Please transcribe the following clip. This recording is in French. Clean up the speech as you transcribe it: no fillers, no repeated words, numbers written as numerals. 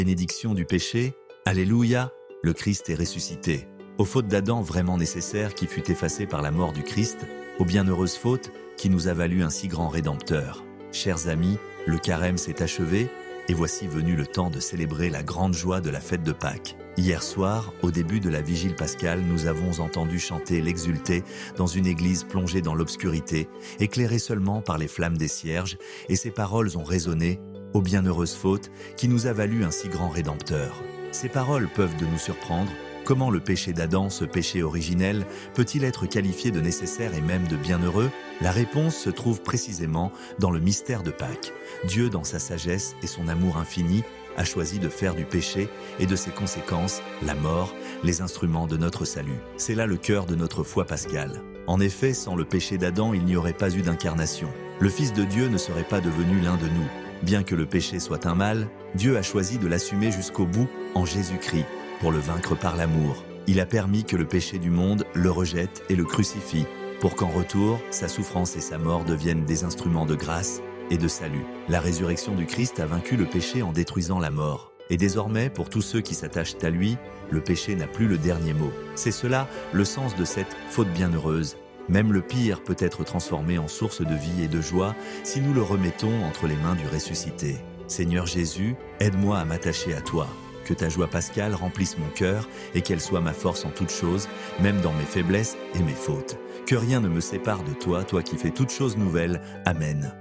Bénédiction du péché, Alléluia, le Christ est ressuscité. Aux fautes d'Adam vraiment nécessaires qui fut effacée par la mort du Christ, aux bienheureuses fautes qui nous a valu un si grand Rédempteur. Chers amis, le carême s'est achevé, et voici venu le temps de célébrer la grande joie de la fête de Pâques. Hier soir, au début de la vigile pascale, nous avons entendu chanter l'Exulté dans une église plongée dans l'obscurité, éclairée seulement par les flammes des cierges, et ces paroles ont résonné, aux bienheureuses fautes qui nous a valu un si grand Rédempteur. Ces paroles peuvent de nous surprendre. Comment le péché d'Adam, ce péché originel, peut-il être qualifié de nécessaire et même de bienheureux? La réponse se trouve précisément dans le mystère de Pâques. Dieu, dans sa sagesse et son amour infini, a choisi de faire du péché et de ses conséquences, la mort, les instruments de notre salut. C'est là le cœur de notre foi pascale. En effet, sans le péché d'Adam, il n'y aurait pas eu d'incarnation. Le Fils de Dieu ne serait pas devenu l'un de nous. Bien que le péché soit un mal, Dieu a choisi de l'assumer jusqu'au bout en Jésus-Christ, pour le vaincre par l'amour. Il a permis que le péché du monde le rejette et le crucifie, pour qu'en retour, sa souffrance et sa mort deviennent des instruments de grâce et de salut. La résurrection du Christ a vaincu le péché en détruisant la mort. Et désormais, pour tous ceux qui s'attachent à lui, le péché n'a plus le dernier mot. C'est cela le sens de cette faute bienheureuse. Même le pire peut être transformé en source de vie et de joie si nous le remettons entre les mains du ressuscité. Seigneur Jésus, aide-moi à m'attacher à toi. Que ta joie pascale remplisse mon cœur et qu'elle soit ma force en toutes choses, même dans mes faiblesses et mes fautes. Que rien ne me sépare de toi, toi qui fais toutes choses nouvelles. Amen.